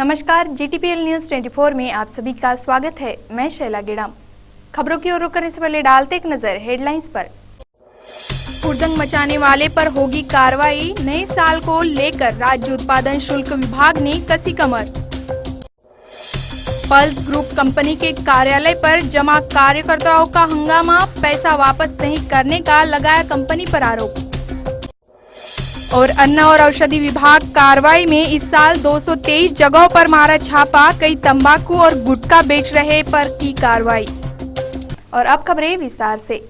नमस्कार, GTPL news 24 में आप सभी का स्वागत है। मैं शैला गेड़ाम। खबरों की ओर रुक करने से पहले डालते एक नजर हेडलाइंस पर। हुड़दंग मचाने वाले पर होगी कार्रवाई, नए साल को लेकर राज्य उत्पादन शुल्क विभाग ने कसी कमर। पल्स ग्रुप कंपनी के कार्यालय पर जमा कार्यकर्ताओं का हंगामा, पैसा वापस नहीं करने का लगाया कंपनी पर आरोप। और अन्न और औषधि विभाग कार्रवाई में इस साल 223 जगहों पर मारा छापा, कई तंबाकू और गुटखा बेच रहे पर की कार्रवाई। और अब खबरें विस्तार से।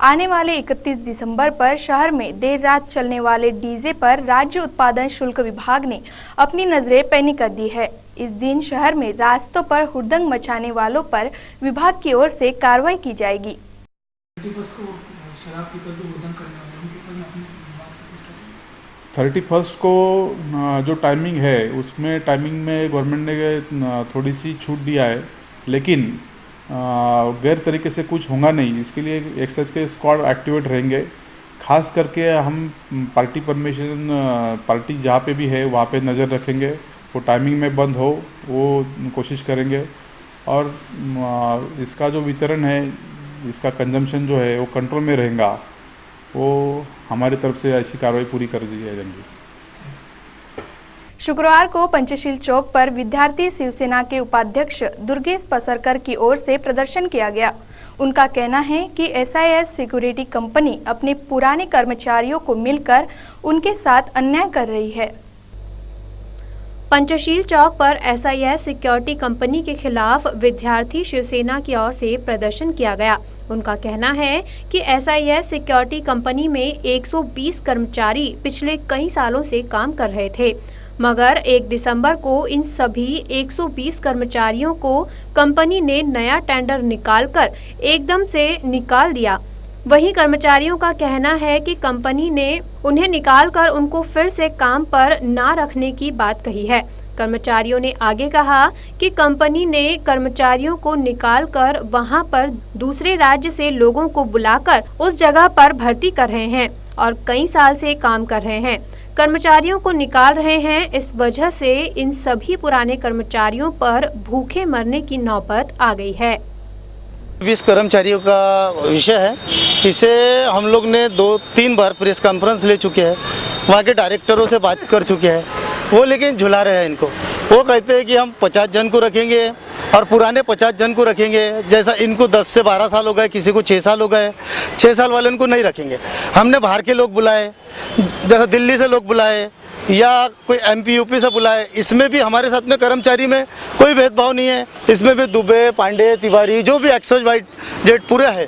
आने वाले 31 दिसंबर पर शहर में देर रात चलने वाले डीजे पर राज्य उत्पादन शुल्क विभाग ने अपनी नजरें पैनी कर दी है। इस दिन शहर में रास्तों पर हुड़दंग मचाने वालों पर विभाग की ओर से कार्रवाई की जाएगी। 31 को जो टाइमिंग है उसमें टाइमिंग में गवर्नमेंट ने थोड़ी सी छूट दिया है, लेकिन गैर तरीके से कुछ होगा नहीं। इसके लिए एक्साइज के स्क्वाड एक्टिवेट रहेंगे। खास करके हम पार्टी परमिशन पार्टी जहाँ पे भी है वहाँ पे नज़र रखेंगे। वो टाइमिंग में बंद हो वो कोशिश करेंगे। और इसका जो वितरण है, इसका कंजम्पशन जो है वो कंट्रोल में रहेगा। वो हमारी तरफ से ऐसी कार्रवाई पूरी कर दी जाएगी। शुक्रवार को पंचशील चौक पर विद्यार्थी शिवसेना के उपाध्यक्ष दुर्गेश पसरकर की ओर से प्रदर्शन किया गया। उनका कहना है कि SIS सिक्योरिटी कंपनी अपने पुराने कर्मचारियों को मिलकर उनके साथ अन्याय कर रही है। पंचशील चौक पर SIS सिक्योरिटी कंपनी के खिलाफ विद्यार्थी शिवसेना की ओर से प्रदर्शन किया गया। उनका कहना है कि SIS सिक्योरिटी कंपनी में 120 कर्मचारी पिछले कई सालों से काम कर रहे थे, मगर 1 दिसंबर को इन सभी 120 कर्मचारियों को कंपनी ने नया टेंडर निकालकर एकदम से निकाल दिया। वहीं कर्मचारियों का कहना है कि कंपनी ने उन्हें निकालकर उनको फिर से काम पर ना रखने की बात कही है। कर्मचारियों ने आगे कहा कि कंपनी ने कर्मचारियों को निकालकर वहां पर दूसरे राज्य से लोगों को बुलाकर उस जगह पर भर्ती कर रहे हैं और कई साल से काम कर रहे हैं। कर्मचारियों को निकाल रहे हैं। इस वजह से इन सभी पुराने कर्मचारियों पर भूखे मरने की नौबत आ गई है। 20 कर्मचारियों का विषय है। इसे हम लोग ने 2-3 बार प्रेस कॉन्फ्रेंस ले चुके हैं, वहाँ के डायरेक्टरों से बात कर चुके हैं। वो लेकिन झुला रहे हैं इनको। वो कहते हैं कि हम 50 जन को रखेंगे और पुराने 50 जन को रखेंगे। जैसा इनको 10 से 12 साल हो गए, किसी को 6 साल हो गए, 6 साल वाले उनको नहीं रखेंगे। हमने बाहर के लोग बुलाए, जैसे दिल्ली से लोग बुलाए या कोई MP UP से बुलाए। इसमें भी हमारे साथ में कर्मचारी में कोई भेदभाव नहीं है। इसमें भी दुबे, पांडे, तिवारी जो भी XYZ पूरे है,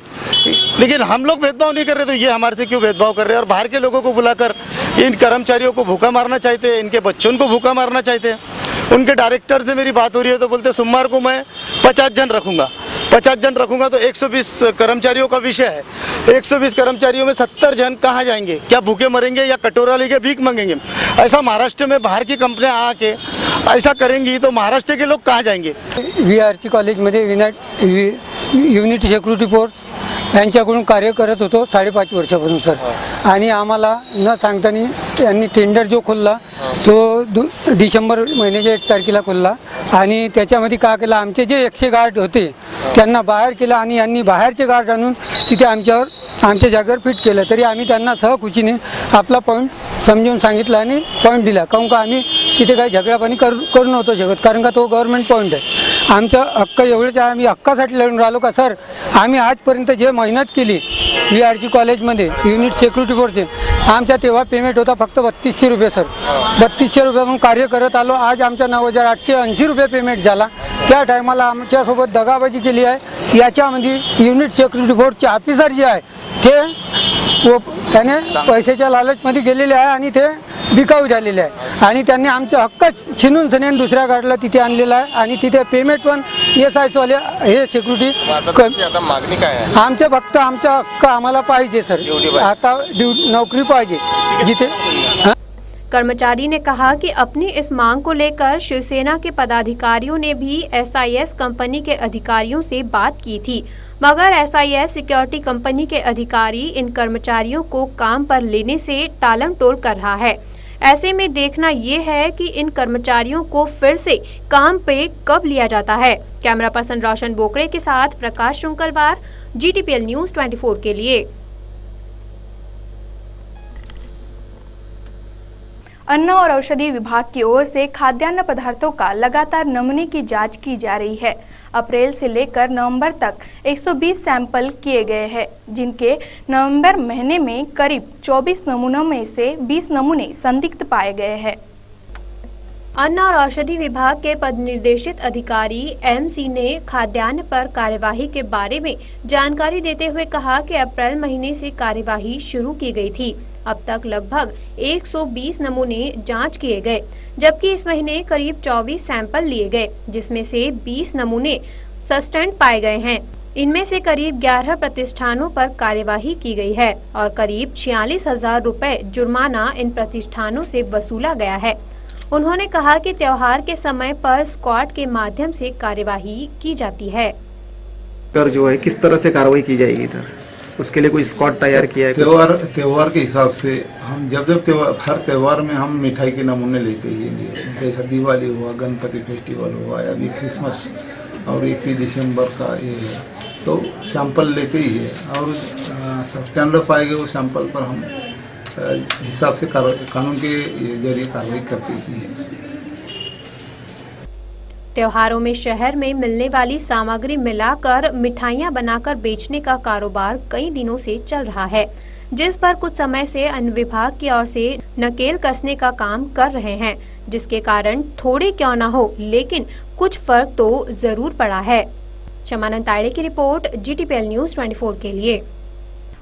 लेकिन हम लोग भेदभाव नहीं कर रहे। तो ये हमारे से क्यों भेदभाव कर रहे हैं? और बाहर के लोगों को बुलाकर इन कर्मचारियों को भूखा मारना चाहते हैं, इनके बच्चों को भूखा मारना चाहते हैं। उनके डायरेक्टर से मेरी बात हो रही है तो बोलते सोमवार को मैं 50 जन रखूँगा। 50 जन रखूँगा तो 120 कर्मचारियों का विषय है। 120 कर्मचारियों में 70 जन कहाँ जाएंगे? क्या भूखे मरेंगे या कटोरा लेके भीख मांगेंगे? ऐसा महाराष्ट्र में बाहर की कंपनियां आके ऐसा करेंगी तो महाराष्ट्र के लोग कहाँ जाएंगे? VRC कॉलेजमध्ये युनिट सिक्युरिटी फोर्स यांच्याकडून कार्य करत होतो 5.5 वर्षापासून सर। आणि आम्हाला न सांगताना यांनी टेंडर जो खोलला तो डिसेंबर महिन्याच्या 1 तारखेला खोलला आणि त्याच्यामध्ये काय केलं, आमचे जे 100 गार्ड होते त्यांना बाहेर केलं आणि यांनी बाहेरचे गार्ड आणून तिथे आमच्या जागेवर फिट केलं। तरी आम्ही त्यांना सहखुशीने आपला पॉईंट समजून सांगितलं आणि पॉईंट दिला। काहून का आम्ही तिथे काही झगडापाणी करू नव्हतो शकत, कारण का तो गव्हर्नमेंट पॉईंट आहे। आमचा हक्क एवढेच आहे, आम्ही हक्कासाठी लढून राहिलो का सर। आम्ही आजपर्यंत जे मेहनत केली VRC कॉलेजमध्ये युनिट सिक्युरिटी फोर्सचे, आमचा तेव्हा पेमेंट होता फक्त 3200 रुपये सर। 3200 रुपये म्हणून कार्य करत आलो। आज आमचा 9880 रुपये पेमेंट झाला। त्या टायमाला आमच्यासोबत दगाबाजी केली आहे। याच्यामध्ये युनिट सिक्युरिटी फोर्सचे ऑफिसर जे आहे ते त्याने पैशाच्या लालचमध्ये गेलेले आहे आणि ते बिकाऊ झालेले आहे आणि त्यांनी आमचे हक्कच छिनून सनेन दुसऱ्या गाडीला तिथे आणलेला आहे आणि तिथे पेमेंट पण SIS वाले हे सिक्युरिटी। आता मागणी काय आहे? आमचे फक्त आमचा हक्क आम्हाला पाहिजे सर। आता नौकरी पाहिजे जिथे। कर्मचारी ने कहा कि अपनी इस मांग को लेकर शिवसेना के पदाधिकारियों ने भी SIS कंपनी के अधिकारियों से बात की थी, मगर SIS सिक्योरिटी कंपनी के अधिकारी इन कर्मचारियों को काम पर लेने से टालमटोल कर रहा है। ऐसे में देखना ये है कि इन कर्मचारियों को फिर से काम पे कब लिया जाता है। कैमरा पर्सन रोशन बोकड़े के साथ प्रकाश शुंकलवार, GTPL न्यूज 24 के लिए। अन्न और औषधि विभाग की ओर से खाद्यान्न पदार्थों का लगातार नमूने की जांच की जा रही है। अप्रैल से लेकर नवंबर तक 120 सैंपल किए गए हैं, जिनके नवंबर महीने में करीब 24 नमूनों में से 20 नमूने संदिग्ध पाए गए हैं। अन्न और औषधि विभाग के पद निर्देशित अधिकारी MC ने खाद्यान्न पर कार्यवाही के बारे में जानकारी देते हुए कहा कि अप्रैल महीने से कार्यवाही शुरू की गई थी। अब तक लगभग 120 नमूने जांच किए गए, जबकि इस महीने करीब 24 सैंपल लिए गए, जिसमें से 20 नमूने सस्टेंट पाए गए हैं। इनमें से करीब 11 प्रतिष्ठानों पर कार्यवाही की गई है और करीब 46,000 रुपए जुर्माना इन प्रतिष्ठानों से वसूला गया है। उन्होंने कहा कि त्योहार के समय पर स्क्वाड के माध्यम से कार्यवाही की जाती है। सर जो है किस तरह से कार्रवाई की जाएगी सर, उसके लिए कोई स्क्वाड तैयार किया है? त्योहार के हिसाब से हम जब हर त्योहार में हम मिठाई के नमूने लेते ही हैं। जैसा दिवाली हुआ, गणपति फेस्टिवल हुआ, अभी क्रिसमस और 31 दिसंबर का ये है, तो सैंपल लेते ही है और सब्सटेंडर पाए गए वो सैंपल पर हम हिसाब से कानून के जरिए कार्रवाई करते ही है। त्योहारों में शहर में मिलने वाली सामग्री मिलाकर मिठाइयां बनाकर बेचने का कारोबार कई दिनों से चल रहा है, जिस पर कुछ समय से अन्न विभाग की ओर से नकेल कसने का काम कर रहे हैं, जिसके कारण थोड़े क्यों न हो लेकिन कुछ फर्क तो जरूर पड़ा है। शमानंद ताड़े की रिपोर्ट, GTPL न्यूज 24 के लिए।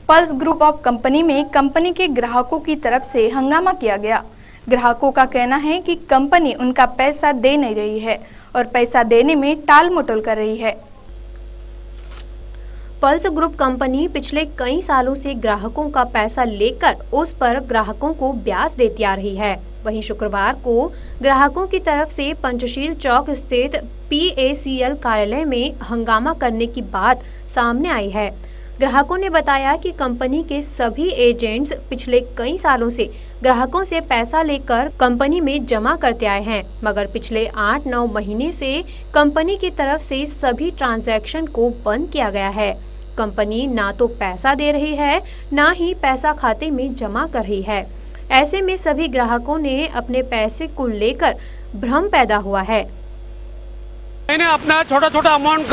पल्स ग्रुप ऑफ कंपनी में कंपनी के ग्राहकों की तरफ से हंगामा किया गया। ग्राहकों का कहना है कि कंपनी उनका पैसा दे नहीं रही है और पैसा देने में टाल मटोल कर रही है। पल्स ग्रुप कंपनी पिछले कई सालों से ग्राहकों का पैसा लेकर उस पर ग्राहकों को ब्याज देती आ रही है। वहीं शुक्रवार को ग्राहकों की तरफ से पंचशील चौक स्थित PACL कार्यालय में हंगामा करने की बात सामने आई है। ग्राहकों ने बताया कि कंपनी के सभी एजेंट्स पिछले कई सालों से ग्राहकों से पैसा लेकर कंपनी में जमा करते आए हैं, मगर पिछले 8-9 महीने से कंपनी की तरफ से सभी ट्रांजैक्शन को बंद किया गया है। कंपनी ना तो पैसा दे रही है, ना ही पैसा खाते में जमा कर रही है। ऐसे में सभी ग्राहकों ने अपने पैसे को लेकर भ्रम पैदा हुआ है। मैंने अपना छोटा छोटा अमाउंट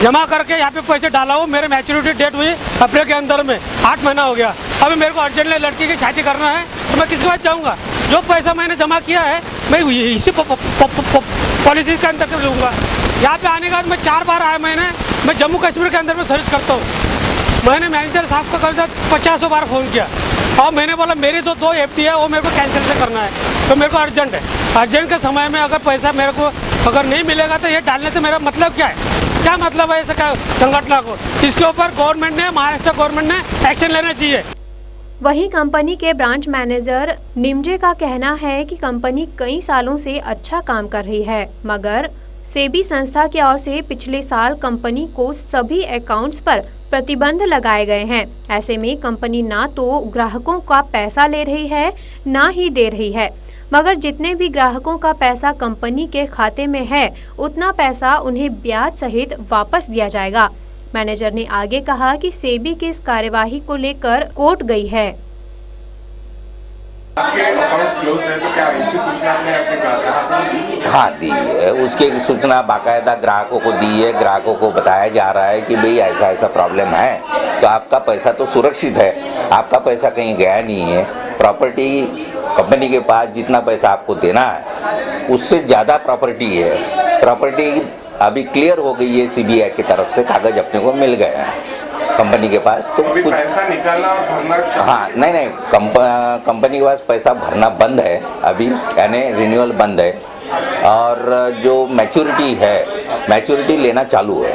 जमा करके यहाँ पे पैसे डाला हूँ। मेरे मैच्योरिटी डेट हुई अप्रैल के अंदर में, 8 महीना हो गया। अभी मेरे को अर्जेंटली लड़की की शादी करना है, तो मैं किसके पास जाऊँगा? जो पैसा मैंने जमा किया है मैं इसी पॉलिसी के अंदर लूँगा। यहाँ पे आने के बाद मैं 4 बार आया। मैं जम्मू कश्मीर के अंदर में सर्विस करता हूँ। मैंने मैनेजर साहब का कल 50 बार फ़ोन किया और मैंने बोला मेरी तो 2 FD है, वो मेरे को कैंसिल से करना है, तो मेरे को अर्जेंट है। अर्जेंट के समय में अगर पैसा मेरे को अगर नहीं मिलेगा तो ये डालने से मेरा मतलब क्या है? क्या मतलब है ऐसे संगठन को? इसके ऊपर गवर्नमेंट ने, महाराष्ट्र गवर्नमेंट ने एक्शन लेना चाहिए। वहीं कंपनी के ब्रांच मैनेजर निमजे का कहना है कि कंपनी कई सालों से अच्छा काम कर रही है, मगर सेबी संस्था की ओर से पिछले साल कंपनी को सभी अकाउंट्स पर प्रतिबंध लगाए गए हैं। ऐसे में कंपनी ना तो ग्राहकों का पैसा ले रही है, ना ही दे रही है, मगर जितने भी ग्राहकों का पैसा कंपनी के खाते में है, उतना पैसा उन्हें ब्याज सहित वापस दिया जाएगा। मैनेजर ने आगे कहा कि सेबी की इस कार्यवाही को लेकर कोर्ट गई है। आपके अकाउंट क्लोज है तो क्या इसकी सूचना आपने अपने ग्राहकों को दी? हाँ, दी है। उसकी सूचना बाकायदा ग्राहकों को दी है। ग्राहकों को बताया जा रहा है कि भाई ऐसा ऐसा प्रॉब्लम है, तो आपका पैसा तो सुरक्षित है, आपका पैसा कहीं गया नहीं है। प्रॉपर्टी कंपनी के पास जितना पैसा आपको देना है उससे ज़्यादा प्रॉपर्टी है। प्रॉपर्टी अभी क्लियर हो गई है, CBI की तरफ से कागज अपने को मिल गया है कंपनी के पास। तो कुछ पैसा निकालना और भरना, हाँ नहीं, कंपनी के पास पैसा भरना बंद है अभी, यानी रिन्यूअल बंद है। और जो मैच्योरिटी है, मैच्योरिटी लेना चालू है,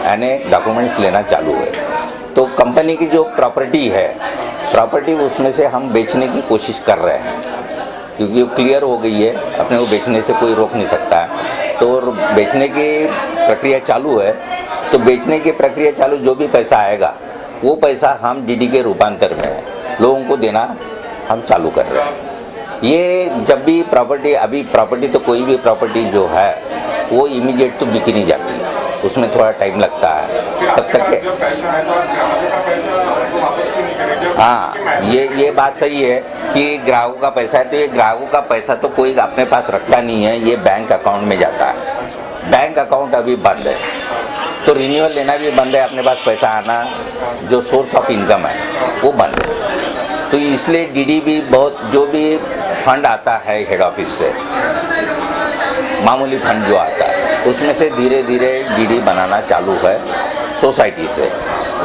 यानी डॉक्यूमेंट्स लेना चालू है। तो कंपनी की जो प्रॉपर्टी है, प्रॉपर्टी उसमें से हम बेचने की कोशिश कर रहे हैं, क्योंकि वो क्लियर हो गई है, अपने को बेचने से कोई रोक नहीं सकता है। तो बेचने की प्रक्रिया चालू है। तो बेचने की प्रक्रिया चालू, जो भी पैसा आएगा वो पैसा हम DD के रूपांतर में लोगों को देना हम चालू कर रहे हैं। ये जब भी प्रॉपर्टी, अभी प्रॉपर्टी तो कोई भी प्रॉपर्टी जो है वो इमीडिएट तो बिक नहीं जाती, उसमें थोड़ा टाइम लगता है तब तक के। हाँ, ये बात सही है कि ग्राहकों का पैसा है, तो ये ग्राहकों का पैसा तो कोई अपने पास रखता नहीं है, ये बैंक अकाउंट में जाता है। बैंक अकाउंट अभी बंद है, तो रिन्यूअल लेना भी बंद है, अपने पास पैसा आना जो सोर्स ऑफ इनकम है वो बंद है। तो इसलिए डीडी भी बहुत, जो भी फंड आता है हेड ऑफिस से, मामूली फंड जो आता है उसमें से धीरे धीरे डीडी बनाना चालू है सोसाइटी से।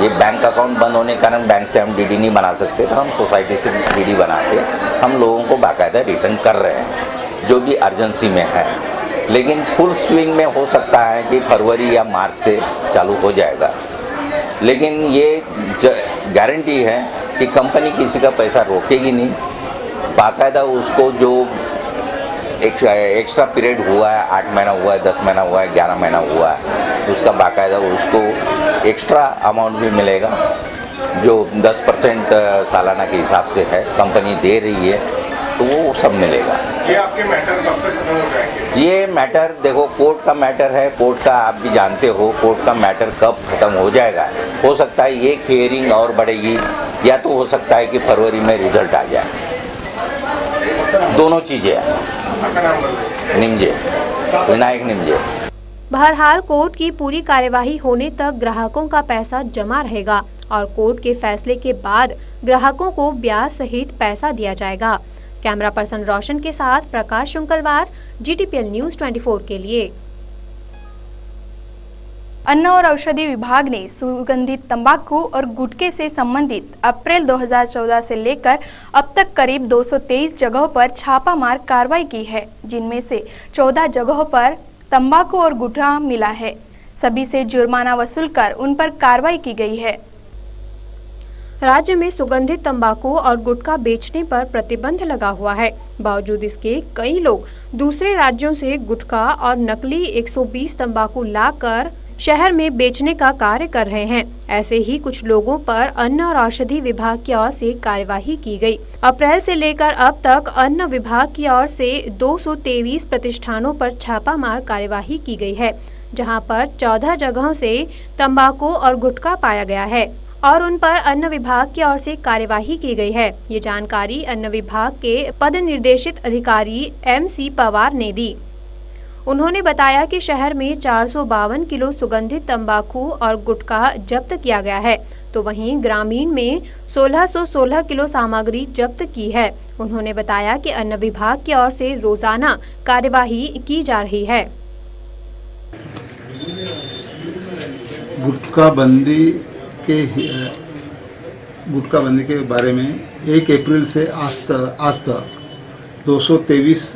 ये बैंक अकाउंट बंद होने के कारण बैंक से हम डीडी नहीं बना सकते, तो हम सोसाइटी से डीडी बना के हम लोगों को बाकायदा रिटर्न कर रहे हैं जो भी अर्जेंसी में है। लेकिन फुल स्विंग में हो सकता है कि फरवरी या मार्च से चालू हो जाएगा, लेकिन ये गारंटी है कि कंपनी किसी का पैसा रोकेगी नहीं। बाकायदा उसको जो एक्स्ट्रा पीरियड हुआ है, 8 महीना हुआ है, 10 महीना हुआ है, 11 महीना हुआ है, उसका बाकायदा उसको एक्स्ट्रा अमाउंट भी मिलेगा जो 10% सालाना के हिसाब से है कंपनी दे रही है, तो वो सब मिलेगा। ये आपके मैटर कब तक खत्म हो जाएंगे? ये मैटर देखो कोर्ट का मैटर है, कोर्ट का आप भी जानते हो कोर्ट का मैटर कब खत्म हो जाएगा। हो सकता है एक हियरिंग और बढ़ेगी, या तो हो सकता है कि फरवरी में रिजल्ट आ जाए। दोनों चीज़ें हैं। निमजे, विनायक निमजे। बहरहाल कोर्ट की पूरी कार्यवाही होने तक ग्राहकों का पैसा जमा रहेगा और कोर्ट के फैसले के बाद ग्राहकों को ब्याज सहित पैसा दिया जाएगा। कैमरा पर्सन रोशन के साथ प्रकाश शुंकलवार, GTPL न्यूज़ 24 के लिए। अन्न और औषधि विभाग ने सुगंधित तंबाकू और गुटखे से संबंधित अप्रैल 2014 से लेकर अब तक करीब 223 जगहों पर छापामार कार्रवाई की है, जिनमें से 14 जगहों पर तंबाकू और गुटखा मिला है। सभी से जुर्माना वसूलकर उन पर कार्रवाई की गई है। राज्य में सुगंधित तंबाकू और गुटखा बेचने पर प्रतिबंध लगा हुआ है। बावजूद इसके कई लोग दूसरे राज्यों से गुटखा और नकली 120 तंबाकू लाकर शहर में बेचने का कार्य कर रहे हैं। ऐसे ही कुछ लोगों पर अन्न और औषधि विभाग की ओर से कार्यवाही की गई। अप्रैल से लेकर अब तक अन्न विभाग की ओर से 223 प्रतिष्ठानों पर छापामार कार्यवाही की गई है, जहां पर 14 जगहों से तंबाकू और गुटखा पाया गया है और उन पर अन्न विभाग की ओर से कार्यवाही की गई है। ये जानकारी अन्न विभाग के पद निर्देशित अधिकारी MC पवार ने दी। उन्होंने बताया कि शहर में 452 किलो सुगंधित तंबाकू और गुटखा जब्त किया गया है, तो वहीं ग्रामीण में 1616 किलो सामग्री जब्त की है। उन्होंने बताया कि अन्न विभाग की ओर से रोजाना कार्यवाही की जा रही है। गुटखा बंदी के बारे में 1 अप्रैल से आज तक 223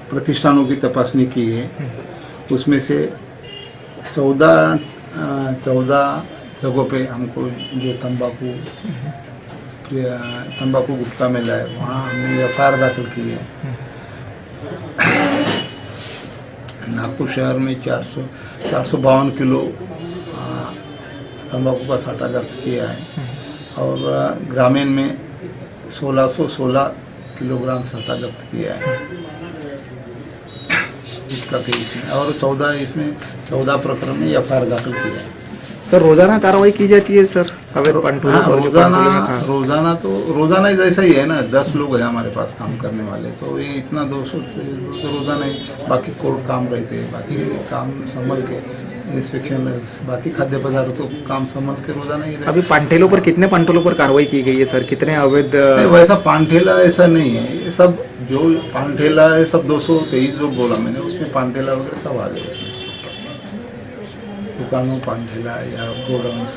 प्रतिष्ठानों की तपासनी की है। उसमें से 14 जगहों पे हमको जो तंबाकू गुटखा मिला है, वहाँ हमने FIR दाखिल की है। नागपुर शहर में 452 किलो तंबाकू का साटा जब्त किया है और ग्रामीण में 1616 किलोग्राम साटा जब्त किया है गुटखा के इसमें, और 14 प्रकरण में FIR दाखिल किया है। सर रोजाना कार्रवाई की जाती है सर? अगर रोजाना जैसा ही है ना, 10 लोग हैं हमारे पास काम करने वाले, तो ये इतना 200 से रोजाना ही, बाकी कोर्ट काम रहते हैं, बाकी काम संभल के इंस्पेक्शन, बाकी खाद्य पदार्थ तो काम संभल के रोजाना ही रहते। अभी पांठेलों पर कितने पांठेलों पर कार्रवाई की गई है सर? कितने अवैध? वैसा पांठेला ऐसा नहीं है, ये सब जो पांठेला है सब 223 जो बोला मैंने, उसमें पांठेला वगैरह सब आ गए उसमें, दुकानों पांठेला या गोडाउन्स।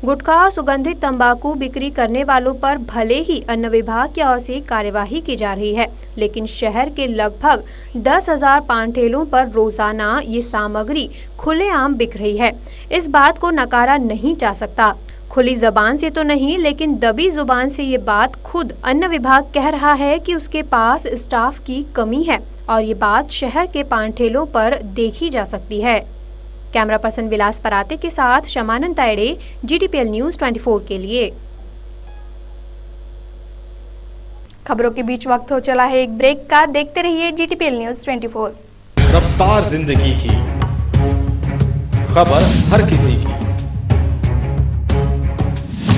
गुटखा और सुगंधित तंबाकू बिक्री करने वालों पर भले ही अन्न विभाग की ओर से कार्यवाही की जा रही है, लेकिन शहर के लगभग 10,000 पानठेलों पर रोजाना ये सामग्री खुलेआम बिक रही है। इस बात को नकारा नहीं जा सकता। खुली जबान से तो नहीं, लेकिन दबी जुबान से ये बात खुद अन्न विभाग कह रहा है कि उसके पास स्टाफ की कमी है और ये बात शहर के पानठेलों पर देखी जा सकती है। कैमरा पर्सन विलास पराते के साथ शमानंद तायड़े, GTPL न्यूज 24 के लिए। खबरों के बीच वक्त हो चला है एक ब्रेक का। देखते रहिए GTPL न्यूज 24। रफ्तार जिंदगी की खबर हर किसी की,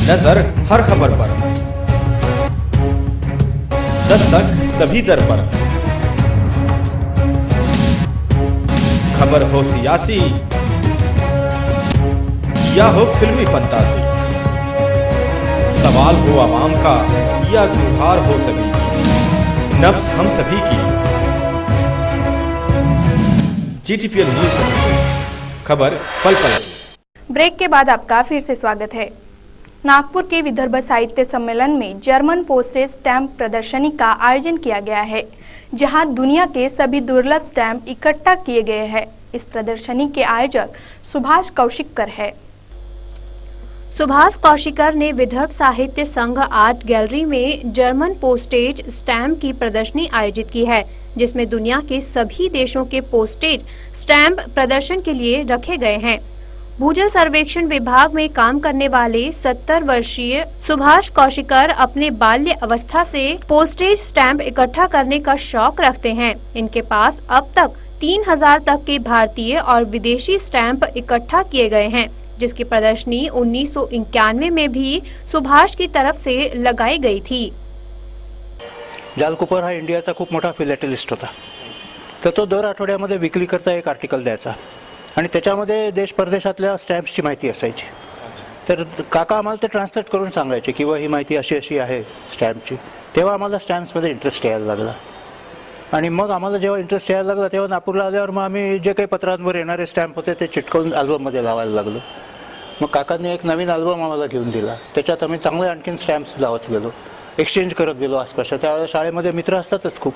नजर हर खबर पर, दस्तक सभी दर पर। खबर हो सियासी या हो फिल्मी फंतासी, सवाल हो आवाम का या गुहार हो सभी की, नब्ज हम सभी की। GTPL न्यूज 24, खबर पल पल। ब्रेक के बाद आपका फिर से स्वागत है। नागपुर के विदर्भ साहित्य सम्मेलन में जर्मन पोस्टेज स्टैंप प्रदर्शनी का आयोजन किया गया है, जहां दुनिया के सभी दुर्लभ स्टैंप इकट्ठा किए गए हैं। इस प्रदर्शनी के आयोजक सुभाष कौशिककर है। सुभाष कौशिकर ने विदर्भ साहित्य संघ आर्ट गैलरी में जर्मन पोस्टेज स्टैंप की प्रदर्शनी आयोजित की है, जिसमें दुनिया के सभी देशों के पोस्टेज स्टैंप प्रदर्शन के लिए रखे गए हैं। भूजल सर्वेक्षण विभाग में काम करने वाले 70 वर्षीय सुभाष कौशिकर अपने बाल्य अवस्था से पोस्टेज स्टैंप इकट्ठा करने का शौक रखते हैं। इनके पास अब तक 3000 तक के भारतीय और विदेशी स्टैंप इकट्ठा किए गए हैं, जिसकी प्रदर्शनी 1991 में भी सुभाष की तरफ से लगाई गई थी। जाल कुपर हा इंडियाचा खूप मोठा फिलॅटेलिस्ट होता, तर तो दर आठवड्यामध्ये विक्री करता एक आर्टिकल द्यायचा आणि त्याच्यामध्ये देश परदेशातल्या स्टॅम्प्सची माहिती असायची। तर काका आम्हाला ते ट्रान्सलेट करून सांगायचे की ही माहिती अशी अशी आहे स्टॅम्पची। तेव्हा आम्हाला स्टॅम्प्समध्ये इंटरेस्ट यायला लागला आणि मग आम्हाला जेव्हा इंटरेस्ट यायला लागला तेव्हा नागपूरला आल्यावर मग आम्ही जे काही पत्रांवर येणारे स्टॅम्प होते ते चिटकवून अल्बममध्ये लावायला लागलो। मग काकांनी एक नवीन अल्बम आम्हाला घेऊन दिला, त्याच्यात आम्ही चांगले आणखीन स्टॅम्प्स लावत गेलो, एक्सचेंज करत गेलो आसपासच्या। त्यावेळेला शाळेमध्ये मित्र असतातच खूप,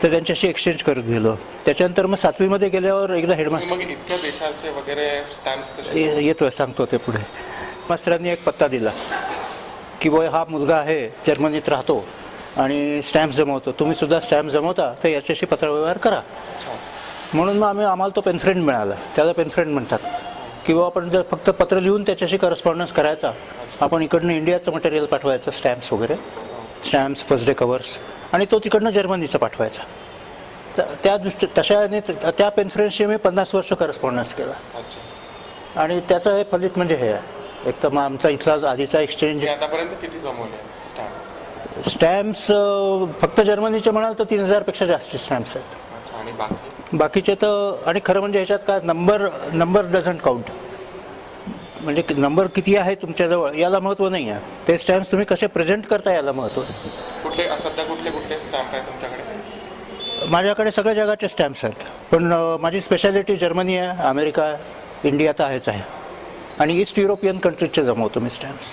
तर त्यांच्याशी एक्सचेंज करत गेलो। त्याच्यानंतर मग 7वी मध्ये गेल्यावर एकदा हेडमास्टर इतक्या देशाचे वगैरे स्टॅम्प्स कसे येतोय सांगतो ते पुढे। मास्तरांनी एक पत्ता दिला की हा मुलगा आहे, जर्मनीत राहतो आणि स्टॅम्प जमवतो, तुम्ही सुद्धा स्टॅम्प जमवता तर याच्याशी पत्रव्यवहार करा। म्हणून मग आम्हाला तो पेनफ्रेंड मिळाला, त्याला पेनफ्रेंड म्हणतात, किंवा आपण जर फक्त पत्र लिहून त्याच्याशी करस्पॉन्डन्स करायचा, आपण इकडनं इंडियाचं मटेरियल पाठवायचं, स्टॅम्प्स वगैरे, स्टॅम्प्स, फर्स्ट डे कवर्स, आणि तो तिकडनं जर्मनीचं पाठवायचा। तशाने त्या पेनफ्रेंडशी मी 50 वर्ष करस्पॉन्डन्स केला आणि त्याचं हे फलित म्हणजे हे आहे। एक तर आमचा इथला आधीचा एक्सचेंज आतापर्यंत किती जमवले स्टॅम्प्स फक्त जर्मनीचे म्हणाल तर 3000 पेक्षा जास्त स्टॅम्प्स आहेत आणि बाकीचे तर। आणि खरं म्हणजे ह्याच्यात काय नंबर डझंट काउंट, म्हणजे नंबर किती आहे तुमच्याजवळ याला महत्त्व नाही आहे, ते स्टॅम्प्स तुम्ही कसे प्रेझेंट करता याला महत्त्व आहे। कुठले सध्या कुठले स्टॅम्प आहे तुमच्याकडे? माझ्याकडे सगळ्या जगाचे स्टॅम्प्स आहेत, पण माझी स्पेशालिटी जर्मनी आहे, अमेरिका आहे, इंडिया तर आहेच आहे, आणि ईस्ट युरोपियन कंट्रीजचे जमवतो मी स्टैम्प्स।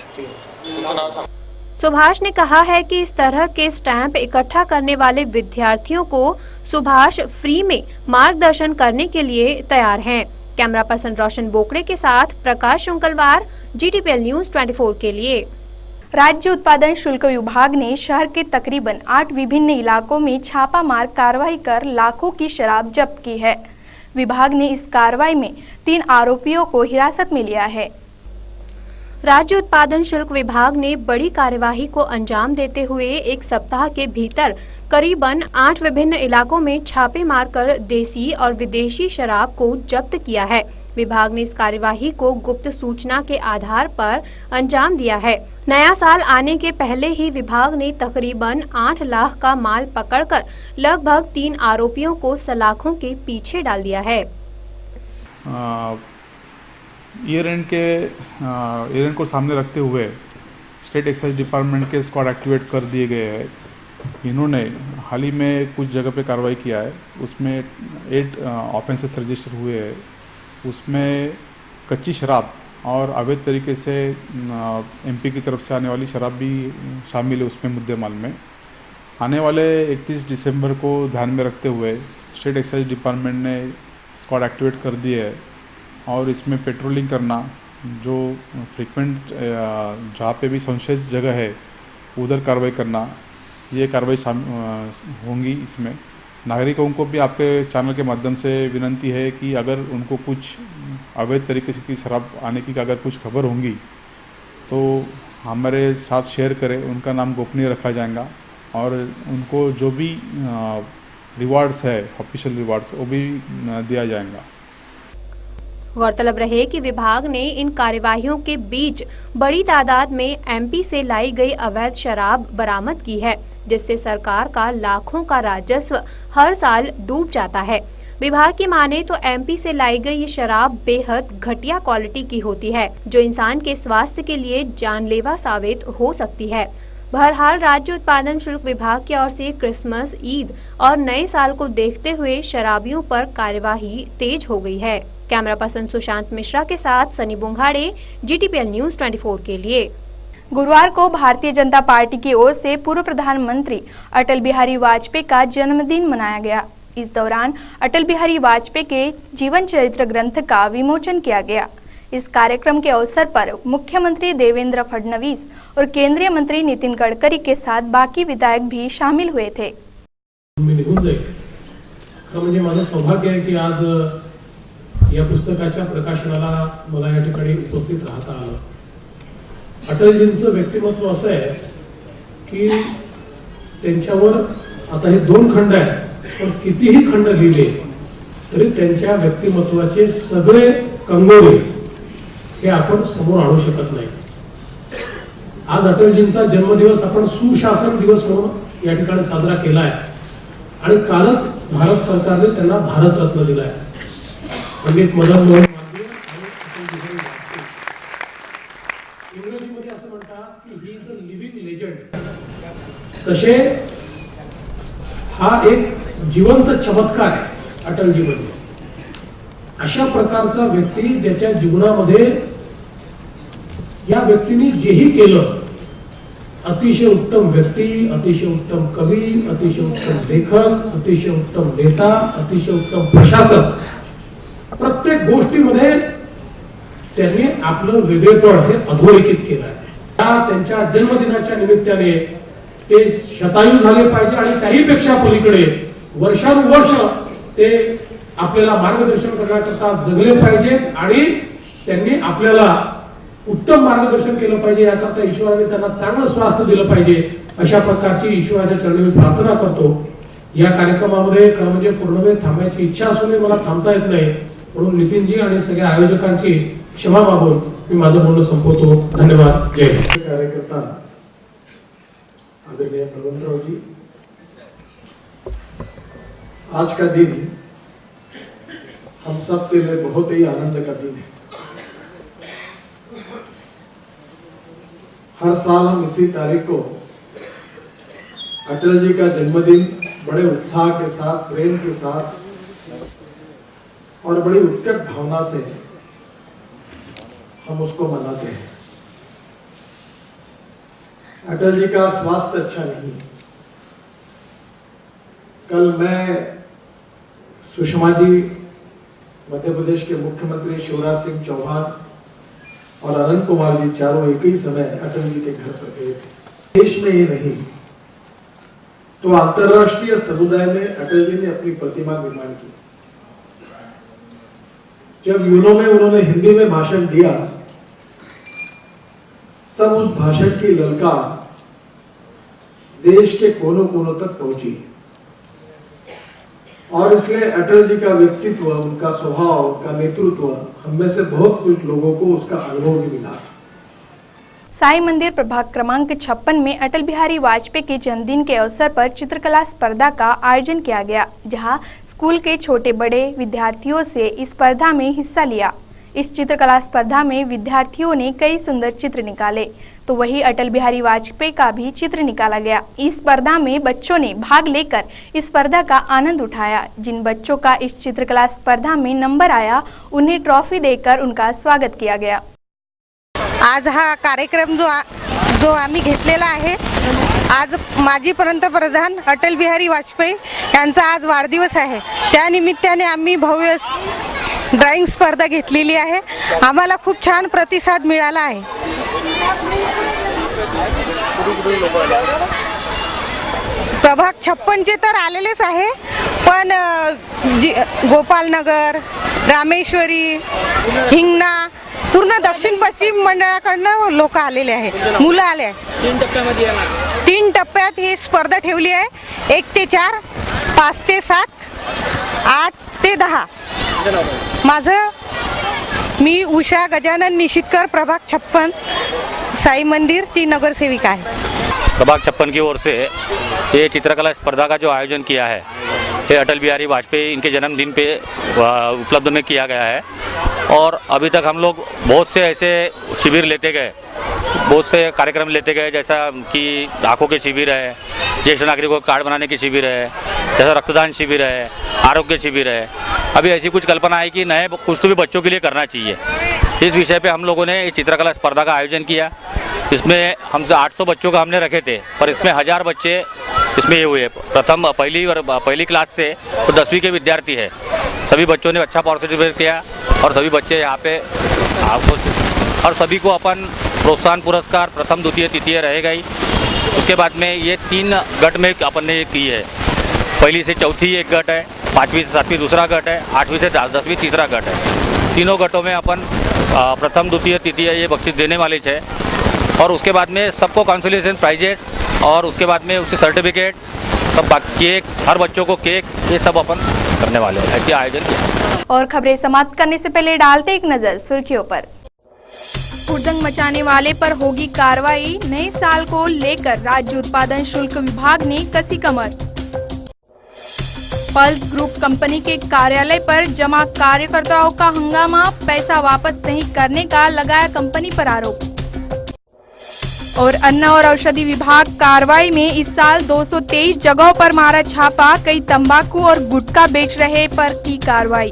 सुभाष ने कहा है कि इस तरह के स्टैंप इकट्ठा करने वाले विद्यार्थियों को सुभाष फ्री में मार्गदर्शन करने के लिए तैयार हैं। कैमरा पर्सन रोशन बोकड़े के साथ प्रकाश शुंकलवार, GTPL न्यूज 24 के लिए। राज्य उत्पादन शुल्क विभाग ने शहर के तकरीबन 8 विभिन्न इलाकों में छापामार कार्रवाई कर लाखों की शराब जब्त की है। विभाग ने इस कार्रवाई में 3 आरोपियों को हिरासत में लिया है। राज्य उत्पादन शुल्क विभाग ने बड़ी कार्यवाही को अंजाम देते हुए एक सप्ताह के भीतर करीबन 8 विभिन्न इलाकों में छापे मारकर देसी और विदेशी शराब को जब्त किया है। विभाग ने इस कार्यवाही को गुप्त सूचना के आधार पर अंजाम दिया है। नया साल आने के पहले ही विभाग ने तकरीबन 8 लाख का माल पकड़कर लगभग 3 आरोपियों को सलाखों के पीछे डाल दिया है। ईयर एंड को सामने रखते हुए स्टेट एक्साइज डिपार्टमेंट के स्क्वाड एक्टिवेट कर दिए गए हैं। इन्होंने हाल ही में कुछ जगह पे कार्रवाई किया है, उसमें 8 ऑफेंसेस रजिस्टर हुए हैं। उसमें कच्ची शराब और अवैध तरीके से MP की तरफ से आने वाली शराब भी शामिल है उसमें मुद्देमाल में। आने वाले 31 दिसंबर को ध्यान में रखते हुए स्टेट एक्साइज डिपार्टमेंट ने स्क्वाड एक्टिवेट कर दिए है और इसमें पेट्रोलिंग करना, जो फ्रिक्वेंट जहाँ पे भी संशयित जगह है उधर कार्रवाई करना, ये कार्रवाई होंगी इसमें। नागरिकों को भी आपके चैनल के माध्यम से विनंती है कि अगर उनको कुछ अवैध तरीके से की शराब आने की अगर कुछ खबर होंगी तो हमारे साथ शेयर करें, उनका नाम गोपनीय रखा जाएगा और उनको जो भी रिवार्ड्स है, ऑफिशियल रिवार्ड्स, वो भी दिया जाएगा। गौरतलब रहे कि विभाग ने इन कार्यवाहियों के बीच बड़ी तादाद में एमपी से लाई गई अवैध शराब बरामद की है, जिससे सरकार का लाखों का राजस्व हर साल डूब जाता है। विभाग की माने तो एमपी से लाई गई ये शराब बेहद घटिया क्वालिटी की होती है, जो इंसान के स्वास्थ्य के लिए जानलेवा साबित हो सकती है। बहरहाल राज्य उत्पादन शुल्क विभाग की ओर से क्रिसमस, ईद और नए साल को देखते हुए शराबियों पर कार्यवाही तेज हो गई है। कैमरा पर्सन सुशांत मिश्रा के साथ सनी बुंघाड़े, GTPL न्यूज 24 के लिए। गुरुवार को भारतीय जनता पार्टी की ओर से पूर्व प्रधानमंत्री अटल बिहारी वाजपेयी का जन्मदिन मनाया गया। इस दौरान अटल बिहारी वाजपेयी के जीवन चरित्र ग्रंथ का विमोचन किया गया। इस कार्यक्रम के अवसर पर मुख्यमंत्री देवेंद्र फडणवीस और केंद्रीय मंत्री नितिन गडकरी के साथ बाकी विधायक भी शामिल हुए थे। म्हणजे माझं सौभाग्य आहे की आज या पुस्तकाच्या प्रकाशनाला मला या ठिकाणी उपस्थित राहता आलं। अटलजींचं व्यक्तिमत्व असं आहे की त्यांच्यावर आता हे 2 खंड आहेत, पण कितीही खंड लिहिले तरी त्यांच्या व्यक्तिमत्वाचे सगळे कंगोरे हे आपण समोर आणू शकत नाही। आज अटलजींचा जन्मदिवस आपण सुशासन दिवस म्हणून या ठिकाणी साजरा केला आहे आणि कालच भारत सरकारने त्यांना भारतरत्न दिला आहे। पंडित मदन मोहन मालवीय आणि अटल बिहारी वाजपेयी, इंग्रजीमध्ये असं म्हणतात की he is a living legend. तसे हा एक जिवंत चमत्कार आहे अटलजी म्हणजे। अशा प्रकारचा व्यक्ती ज्याच्या जीवनामध्ये या व्यक्तीने जेही केलं, अतिशय उत्तम व्यक्ती, अतिशय उत्तम कवी, अतिशय उत्तम लेखक, अतिशय उत्तम नेता, अतिशय उत्तम प्रशासक, प्रत्येक गोष्टीमध्ये त्यांनी आपलं वेगळेपण हे अधोरेखित केलं आहे। त्यांच्या जन्मदिनाच्या निमित्ताने ते शतायू झाले पाहिजे आणि त्याहीपेक्षा पलीकडे वर्षानुवर्ष ते आपल्याला मार्गदर्शन करण्याकरता जगले पाहिजेत आणि त्यांनी आपल्याला उत्तम मार्गदर्शन केलं पाहिजे। याकरता ईश्वराने त्यांना चांगलं स्वास्थ्य दिलं पाहिजे, अशा प्रकारची ईश्वराच्या चरणी मी प्रार्थना करतो। या कार्यक्रमामध्ये खरं म्हणजे पूर्णवेळ थांबायची इच्छा असूनही मला थांबता येत नाही, म्हणून नितीनजी आणि सगळ्या आयोजकांची क्षमा मागून मी माझं बोलणं संपवतो। धन्यवाद। जय हिंद। कार्यकर्ता आदरणीय बलवंतराव जी, आज का दिन हम सब के लिए बहुत ही आनंद का दिन है। हर साल हम इसी तारीख को अटल जी का जन्मदिन बड़े उत्साह के साथ, प्रेम के साथ और बड़ी उत्कट भावना से हम उसको मनाते हैं। अटल जी का स्वास्थ्य अच्छा नहीं। कल मैं, सुषमा जी, मध्य प्रदेश के मुख्यमंत्री शिवराज सिंह चौहान और अनंत कुमार जी चारों एक ही समय अटल जी के घर पर गए थे। देश में ही नहीं तो अंतर्राष्ट्रीय समुदाय में अटल जी ने अपनी प्रतिमा निर्माण की। जब यूनो में उन्होंने हिंदी में भाषण दिया तब उस भाषण की ललकार देश के कोनों कोनों तक पहुंची और इसलिए अटल जी का व्यक्तित्व, उनका स्वभाव, उनका नेतृत्व, हम में से बहुत कुछ लोगों को उसका अनुभव भी मिला। साई मंदिर प्रभाग क्रमांक 56 में अटल बिहारी वाजपेयी के जन्मदिन के अवसर पर चित्रकला स्पर्धा का आयोजन किया गया, जहां स्कूल के छोटे बड़े विद्यार्थियों से इस स्पर्धा में हिस्सा लिया। इस चित्रकला स्पर्धा में विद्यार्थियों ने कई सुंदर चित्र निकाले, तो वही अटल बिहारी वाजपेयी का भी चित्र निकाला गया। इस स्पर्धा में बच्चों ने भाग लेकर इस स्पर्धा का आनंद उठाया। जिन बच्चों का इस चित्रकला स्पर्धा में नंबर आया, उन्हें ट्रॉफी देकर उनका स्वागत किया गया। आज हा कार्यक्रम जो आम्ही घेतलेला आहे, आज माजी पंतप्रधान अटल बिहारी वाजपेयी यांचा आज वाढदिवस आहे। त्यानिमित्ताने आम्ही भव्य ड्राइंग स्पर्धा घेतलेली आहे। आम्हाला खूप छान प्रतिसाद मिळाला आहे। प्रभाग 56 चे तर आलेलेच आहे, पण गोपालनगर, रामेश्वरी, हिंगणा पूर्ण दक्षिण पश्चिम मंडळाकडनं लोक आलेले आहेत, मुलं आले आहेत. 3 टप्प्यात ही स्पर्धा ठेवली आहे. 1 ते 4, 5 ते 7, 8 ते 10. मी उषा गजानन निशितकर, प्रभाग 56 साई मंदिर की नगरसेविका है. प्रभाग 56 की ओर से ये चित्रकला स्पर्धा का जो आयोजन किया है ये अटल बिहारी वाजपेयी इनके जन्मदिन पे उपलब्ध में किया गया है. और अभी तक हम लोग बहुत से ऐसे शिविर लेते गए, बहुत से कार्यक्रम लेते गए, जैसा कि आँखों के शिविर है, ज्येष्ठ नागरिकों को कार्ड बनाने के शिविर है, जैसा रक्तदान शिविर है, आरोग्य शिविर है. अभी ऐसी कुछ कल्पना है कि नए कुछ तो भी बच्चों के लिए करना चाहिए. इस विषय पे हम लोगों ने चित्रकला स्पर्धा का आयोजन किया. इसमें हमसे 800 बच्चों का हमने रखे थे, पर इसमें 1000 बच्चे इसमें ये हुए. प्रथम पहली क्लास से तो 10वीं के विद्यार्थी है. सभी बच्चों ने अच्छा पार्टिसिपेट किया और सभी बच्चे यहाँ पे और सभी को अपन प्रोत्साहन पुरस्कार प्रथम, द्वितीय, तृतीय रहेगा ही. उसके बाद में ये 3 गट में अपन ने की है. पहली से चौथी एक गट है, 5वीं से 7वीं दूसरा गट है, 8वीं से 10वीं तीसरा गट है. तीनों गटों में अपन प्रथम, द्वितीय, तृतीय ये बख्शीश देने वाले है. और उसके बाद में सबको कंसोलेशन प्राइजेस और उसके बाद में उसके सर्टिफिकेट, सब केक, हर बच्चों को केक, ये सब अपन करने वाले हैं. ऐसे आयोजन किया. और खबरें समाप्त करने से पहले डालते एक नजर सुर्खियों पर. हुड़दंग मचाने वाले पर होगी कार्रवाई, नए साल को लेकर राज्य उत्पादन शुल्क विभाग ने कसी कमर. पल्स ग्रुप कंपनी के कार्यालय पर जमा कार्यकर्ताओं का हंगामा, पैसा वापस नहीं करने का लगाया कंपनी पर आरोप. और अन्न और औषधि विभाग कार्रवाई में इस साल 223 जगहों पर मारा छापा, कई तंबाकू और गुटखा बेच रहे पर की कार्रवाई.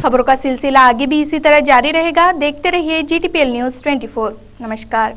खबरों का सिलसिला आगे भी इसी तरह जारी रहेगा. देखते रहिए GTPL न्यूज़ 24. नमस्कार.